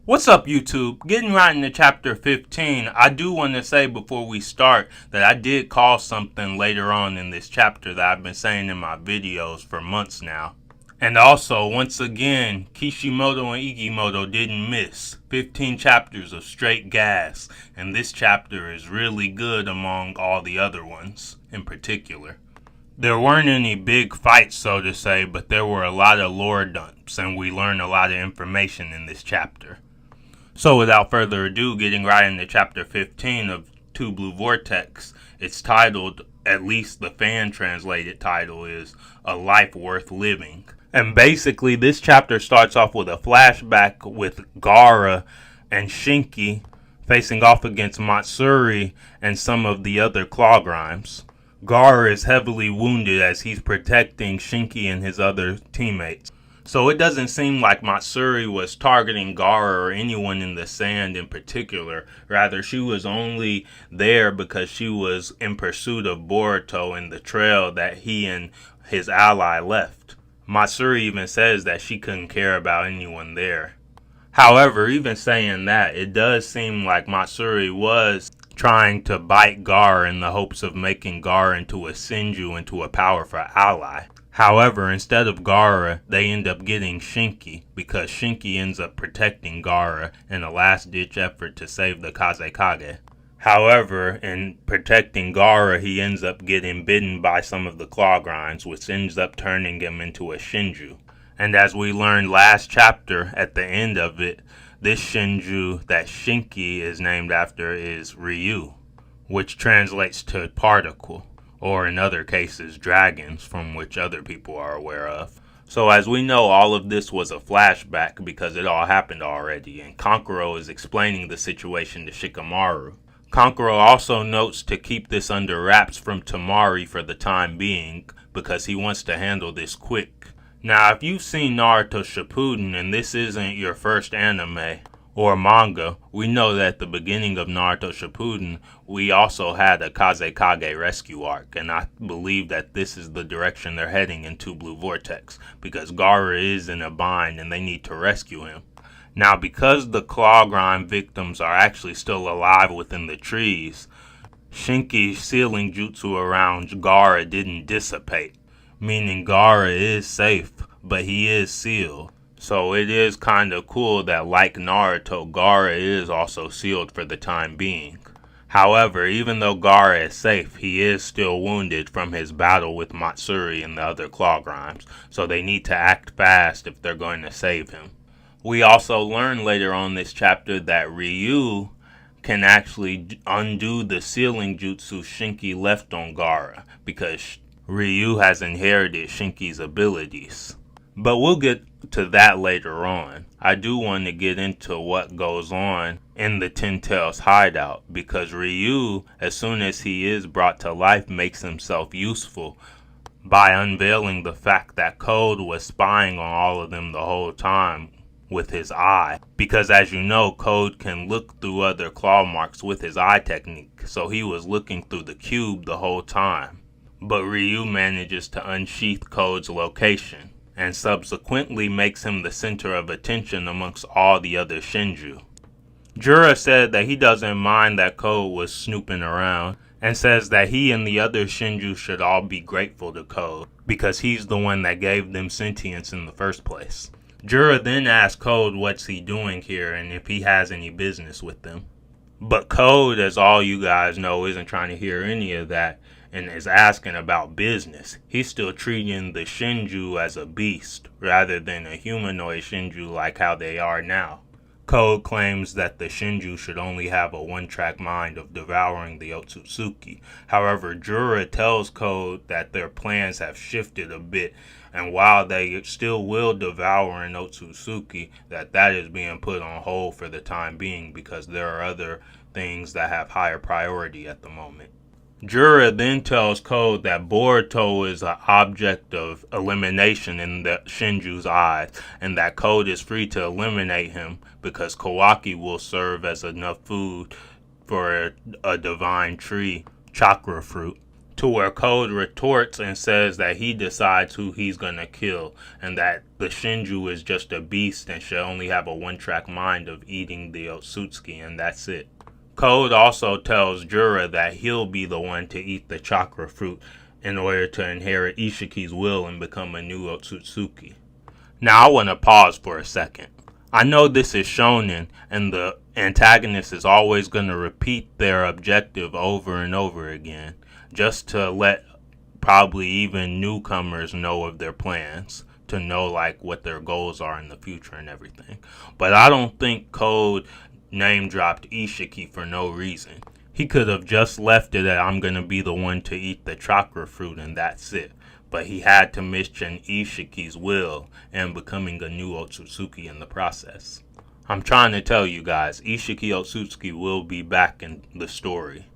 What's up, YouTube? Getting right into chapter 15, I do want to say before we start that I did call something later on in this chapter that I've been saying in my videos for months now. And also, once again, Kishimoto and Igimoto didn't miss. 15 chapters of straight gas, and this chapter is really good among all the other ones, in particular. There weren't any big fights, so to say, but there were a lot of lore dumps, and we learned a lot of information in this chapter. So without further ado, getting right into chapter 15 of Two Blue Vortex, it's titled, at least the fan translated title is, A Life Worth Living. And basically this chapter starts off with a flashback with Gaara and Shinki facing off against Matsuri and some of the other Claw Grimes. Gaara is heavily wounded as he's protecting Shinki and his other teammates. So it doesn't seem like Matsuri was targeting Gaara or anyone in the sand in particular. Rather, she was only there because she was in pursuit of Boruto in the trail that he and his ally left. Matsuri even says that she couldn't care about anyone there. However, even saying that, it does seem like Matsuri was trying to bite Gaara in the hopes of making Gaara into a shinju, into a powerful ally. However, instead of Gaara, they end up getting Shinki because Shinki ends up protecting Gaara in a last-ditch effort to save the Kazekage. However, in protecting Gaara, he ends up getting bitten by some of the Claw Grinds, which ends up turning him into a shinju. And as we learned last chapter, at the end of it, this shinju that Shinki is named after is Ryu, which translates to particle, or in other cases, dragons, from which other people are aware of. So as we know, all of this was a flashback because it all happened already, and Kankuro is explaining the situation to Shikamaru. Kankuro also notes to keep this under wraps from Tamari for the time being because he wants to handle this quick. Now, if you've seen Naruto Shippuden and this isn't your first anime or manga, we know that at the beginning of Naruto Shippuden, we also had a Kazekage rescue arc, and I believe that this is the direction they're heading in Two Blue Vortex because Gaara is in a bind and they need to rescue him. Now, because the Claw Grime victims are actually still alive within the trees, Shinki's sealing jutsu around Gaara didn't dissipate, meaning Gaara is safe, but he is sealed. So it is kinda cool that, like Naruto, Gaara is also sealed for the time being. However, even though Gaara is safe, he is still wounded from his battle with Matsuri and the other Claw Grimes, so they need to act fast if they're going to save him. We also learn later on this chapter that Ryu can actually undo the sealing jutsu Shinki left on Gaara because Ryu has inherited Shinki's abilities. But we'll get to that later on. I do want to get into what goes on in the Ten Tails hideout because Ryu, as soon as he is brought to life, makes himself useful by unveiling the fact that Code was spying on all of them the whole time with his eye, because as you know, Code can look through other claw marks with his eye technique, so he was looking through the cube the whole time. But Ryu manages to unsheath Code's location, and subsequently makes him the center of attention amongst all the other shinju. Jura said that he doesn't mind that Code was snooping around, and says that he and the other shinju should all be grateful to Code, because he's the one that gave them sentience in the first place. Jura then asks Code what's he doing here and if he has any business with them. But Code, as all you guys know, isn't trying to hear any of that and is asking about business. He's still treating the shinju as a beast rather than a humanoid shinju like how they are now. Code claims that the shinju should only have a one-track mind of devouring the otsutsuki. However, Jura tells Code that their plans have shifted a bit, and while they still will devour an otsutsuki, that is being put on hold for the time being because there are other things that have higher priority at the moment. Jura then tells Code that Boruto is an object of elimination in the Shinju's eyes, and that Code is free to eliminate him because Kawaki will serve as enough food for a divine tree, chakra fruit, To where Code retorts and says that he decides who he's gonna kill, and that the Shinju is just a beast and should only have a one-track mind of eating the otsutsuki, and that's it. Code also tells Jura that he'll be the one to eat the chakra fruit in order to inherit Ishiki's will and become a new otsutsuki. Now I want to pause for a second. I know this is shonen, and the antagonist is always going to repeat their objective over and over again, just to let probably even newcomers know of their plans, to know like what their goals are in the future and everything. But I don't think Code name dropped Ishiki for no reason. He could have just left it at I'm gonna be the one to eat the chakra fruit and that's it. But he had to mention Ishiki's will and becoming a new otsutsuki in the process. I'm trying to tell you guys, Ishiki Otsutsuki will be back in the story.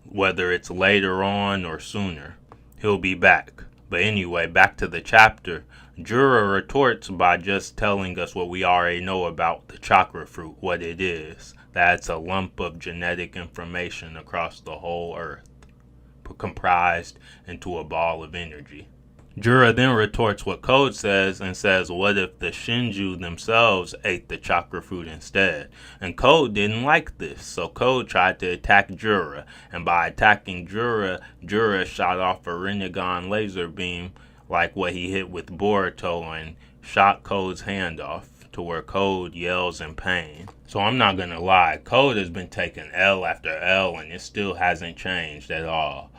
Whether it's later on or sooner, he'll be back. But anyway, back to the chapter. Jura retorts by just telling us what we already know about the chakra fruit, what it is. That it's a lump of genetic information across the whole earth, comprised into a ball of energy. Jura then retorts what Code says and says, what if the Shinju themselves ate the chakra fruit instead? And Code didn't like this, so Code tried to attack Jura, and by attacking Jura, Jura shot off a Rinnegan laser beam like what he hit with Boruto and shot Code's hand off, to where Code yells in pain. So I'm not gonna lie, Code has been taking L after L and it still hasn't changed at all.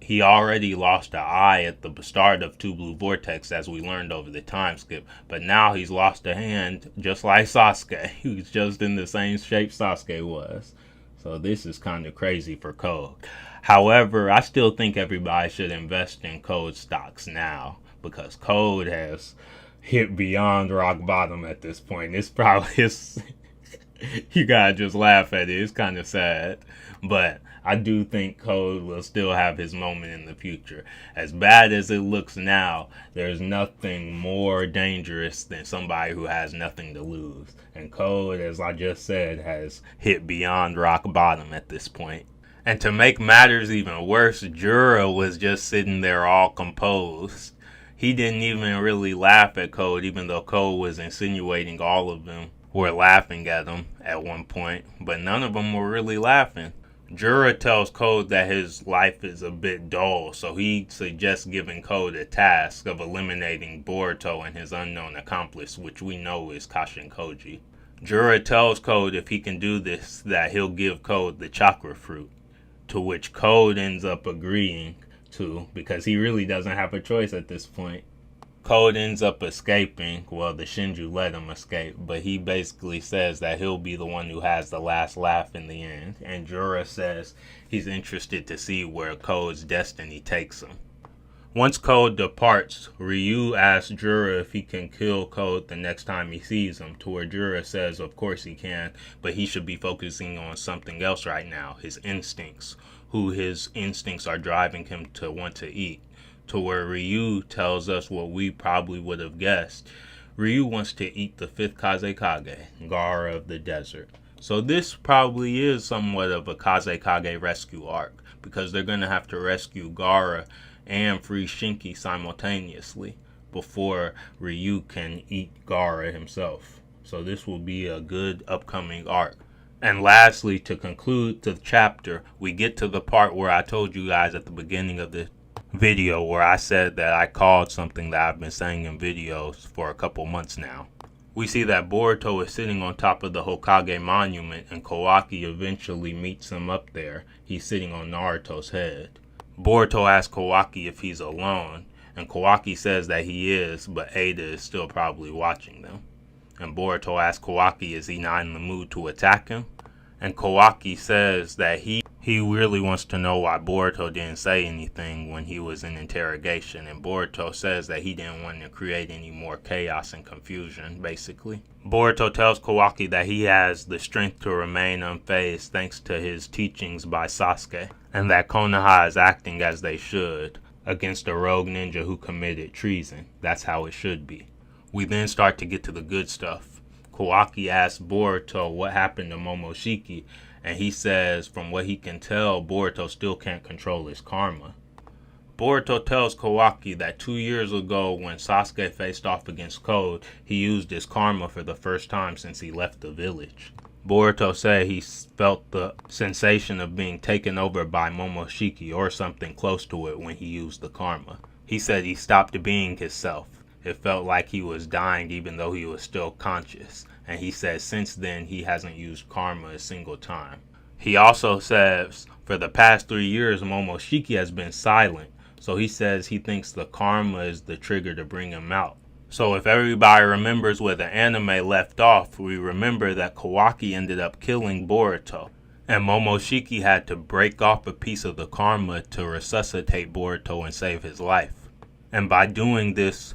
He already lost an eye at the start of Two Blue Vortex, as we learned over the time skip, but now he's lost a hand just like Sasuke. He's just in the same shape Sasuke was. So this is kind of crazy for Code. However, I still think everybody should invest in Code stocks now, because Code has hit beyond rock bottom at this point. It's probably, you gotta just laugh at it. It's kind of sad. But I do think Code will still have his moment in the future. As bad as it looks now, there's nothing more dangerous than somebody who has nothing to lose. And Code, as I just said, has hit beyond rock bottom at this point. And to make matters even worse, Jura was just sitting there all composed. He didn't even really laugh at Code, even though Code was insinuating all of them were laughing at him at one point. But none of them were really laughing. Jura tells Code that his life is a bit dull, so he suggests giving Code a task of eliminating Boruto and his unknown accomplice, which we know is Kashin Koji. Jura tells Code if he can do this, that he'll give Code the chakra fruit, to which Code ends up agreeing to, because he really doesn't have a choice at this point. Code ends up escaping. Well, the Shinju let him escape, but he basically says that he'll be the one who has the last laugh in the end. And Jura says he's interested to see where Code's destiny takes him. Once Code departs, Ryu asks Jura if he can kill Code the next time he sees him, to where Jura says of course he can, but he should be focusing on something else right now, his instincts, who his instincts are driving him to want to eat. To where Ryu tells us what we probably would have guessed. Ryu wants to eat the 5th Kazekage, Gaara of the desert. So this probably is somewhat of a Kazekage rescue arc, because they're going to have to rescue Gaara and free Shinki simultaneously before Ryu can eat Gaara himself. So this will be a good upcoming arc. And lastly, to conclude the chapter, we get to the part where I told you guys at the beginning of the video where I said that I called something that I've been saying in videos for a couple months now. We see that Boruto is sitting on top of the Hokage monument and Kawaki eventually meets him up there. He's sitting on Naruto's head. Boruto asks Kawaki if he's alone, and Kawaki says that he is, but Ada is still probably watching them. And Boruto asks Kawaki is he not in the mood to attack him? And Kawaki says that he really wants to know why Boruto didn't say anything when he was in interrogation. And Boruto says that he didn't want to create any more chaos and confusion, basically. Boruto tells Kawaki that he has the strength to remain unfazed thanks to his teachings by Sasuke, and that Konoha is acting as they should against a rogue ninja who committed treason. That's how it should be. We then start to get to the good stuff. Kawaki asks Boruto what happened to Momoshiki, and he says from what he can tell, Boruto still can't control his karma. Boruto tells Kawaki that 2 years ago when Sasuke faced off against Code, he used his karma for the first time since he left the village. Boruto said he felt the sensation of being taken over by Momoshiki or something close to it when he used the karma. He said he stopped being himself. It felt like he was dying even though he was still conscious. And he said since then he hasn't used karma a single time. He also says for the past 3 years Momoshiki has been silent. So he says he thinks the karma is the trigger to bring him out. So if everybody remembers where the anime left off, we remember that Kawaki ended up killing Boruto. And Momoshiki had to break off a piece of the karma to resuscitate Boruto and save his life. And by doing this,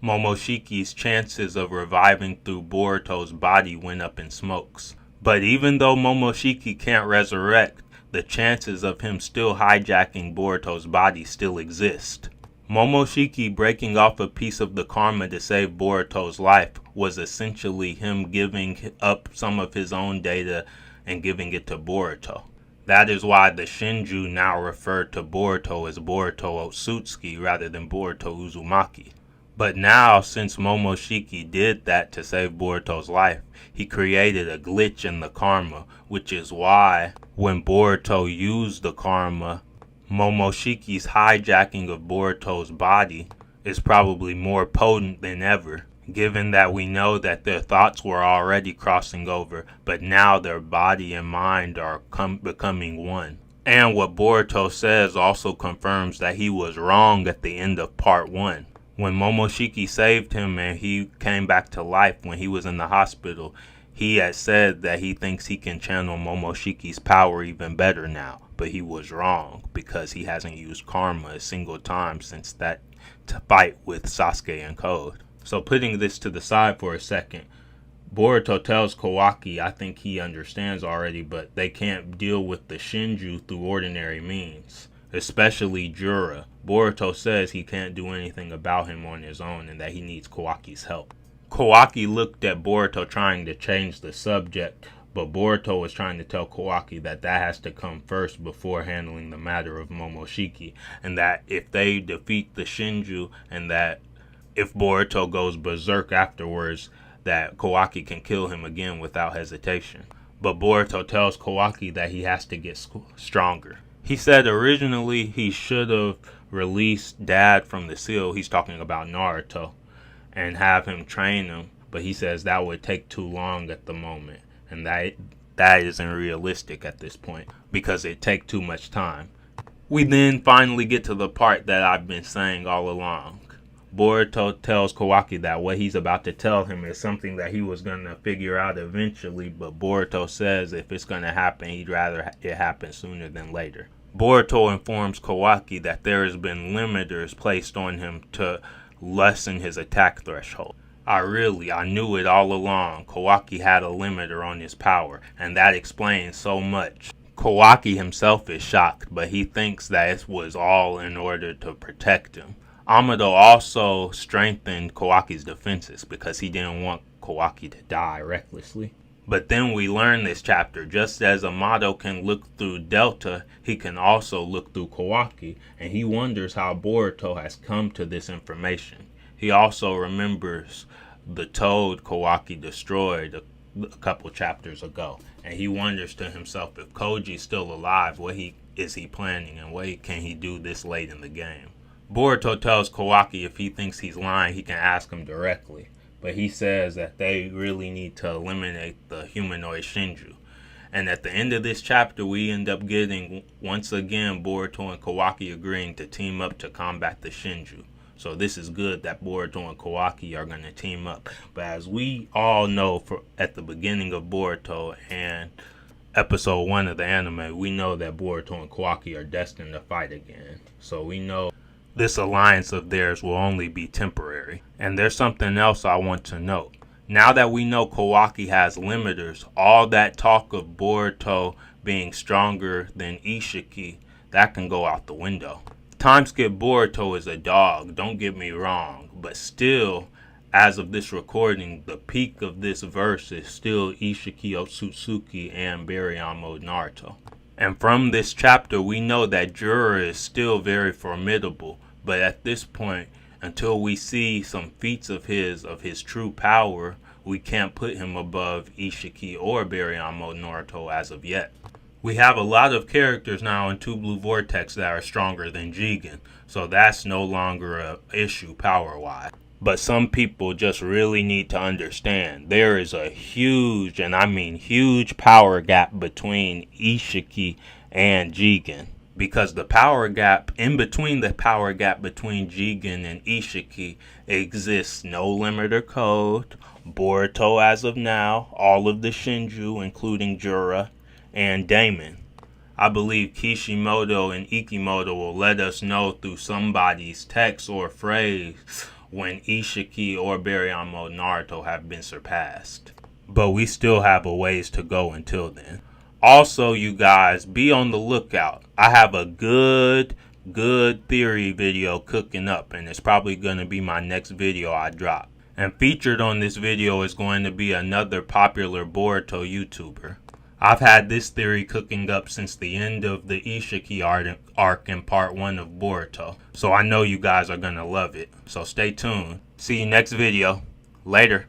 Momoshiki's chances of reviving through Boruto's body went up in smokes. But even though Momoshiki can't resurrect, the chances of him still hijacking Boruto's body still exist. Momoshiki breaking off a piece of the karma to save Boruto's life was essentially him giving up some of his own data and giving it to Boruto. That is why the shinju now refer to Boruto as Boruto Otsutsuki rather than Boruto Uzumaki. But now, since Momoshiki did that to save Boruto's life, he created a glitch in the karma, which is why when Boruto used the karma, Momoshiki's hijacking of Boruto's body is probably more potent than ever, given that we know that their thoughts were already crossing over, but now their body and mind are becoming one. And what Boruto says also confirms that he was wrong at the end of part 1. When Momoshiki saved him and he came back to life when he was in the hospital, he had said that he thinks he can channel Momoshiki's power even better now. But he was wrong because he hasn't used karma a single time since that fight with Sasuke and Code. So putting this to the side for a second, Boruto tells Kawaki, I think he understands already, but they can't deal with the shinju through ordinary means. Especially Jura. Boruto says he can't do anything about him on his own and that he needs Kawaki's help. Kawaki looked at Boruto trying to change the subject, but Boruto was trying to tell Kawaki that that has to come first before handling the matter of Momoshiki, and that if they defeat the shinju and that if Boruto goes berserk afterwards, that Kawaki can kill him again without hesitation. But Boruto tells Kawaki that he has to get stronger. He said originally he should have released Dad from the seal, he's talking about Naruto, and have him train him, but he says that would take too long at the moment, and that isn't realistic at this point because it takes too much time. We then finally get to the part that I've been saying all along. Boruto tells Kawaki that what he's about to tell him is something that he was going to figure out eventually, but Boruto says if it's going to happen, he'd rather it happen sooner than later. Boruto informs Kawaki that there has been limiters placed on him to lessen his attack threshold. I knew it all along. Kawaki had a limiter on his power, and that explains so much. Kawaki himself is shocked, but he thinks that it was all in order to protect him. Amado also strengthened Kawaki's defenses because he didn't want Kawaki to die recklessly. But then we learn this chapter, just as Amado can look through Delta, he can also look through Kawaki, and he wonders how Boruto has come to this information. He also remembers the toad Kawaki destroyed a couple chapters ago, and he wonders to himself if Koji's still alive, what is he planning and what can he do this late in the game. Boruto tells Kawaki if he thinks he's lying, he can ask him directly. But he says that they really need to eliminate the humanoid shinju. And at the end of this chapter, we end up getting, once again, Boruto and Kawaki agreeing to team up to combat the shinju. So this is good that Boruto and Kawaki are going to team up. But as we all know at the beginning of Boruto and episode 1 of the anime, we know that Boruto and Kawaki are destined to fight again. So we know this alliance of theirs will only be temporary. And there's something else I want to note. Now that we know Kawaki has limiters, all that talk of Boruto being stronger than Ishiki, that can go out the window. Timeskip Boruto is a dog, don't get me wrong, but still, as of this recording, the peak of this verse is still Ishiki, Otsutsuki, and Baryon mode Naruto. And from this chapter, we know that Jura is still very formidable. But at this point, until we see some feats of his true power, we can't put him above Ishiki or Baryon Naruto as of yet. We have a lot of characters now in Two Blue Vortex that are stronger than Jigen, so that's no longer an issue power-wise. But some people just really need to understand there is a huge, and I mean huge, power gap between Ishiki and Jigen. Because the power gap, in between the power gap between Jigen and Ishiki, exists no limiter code, Boruto as of now, all of the shinju including Jura, and Daemon. I believe Kishimoto and Ikimoto will let us know through somebody's text or phrase when Ishiki or Baryon Naruto have been surpassed. But we still have a ways to go until then. Also, you guys, be on the lookout. I have a good theory video cooking up, and it's probably going to be my next video I drop. And featured on this video is going to be another popular Boruto YouTuber. I've had this theory cooking up since the end of the Ishiki arc in part 1 of Boruto. So I know you guys are going to love it. So stay tuned. See you next video. Later.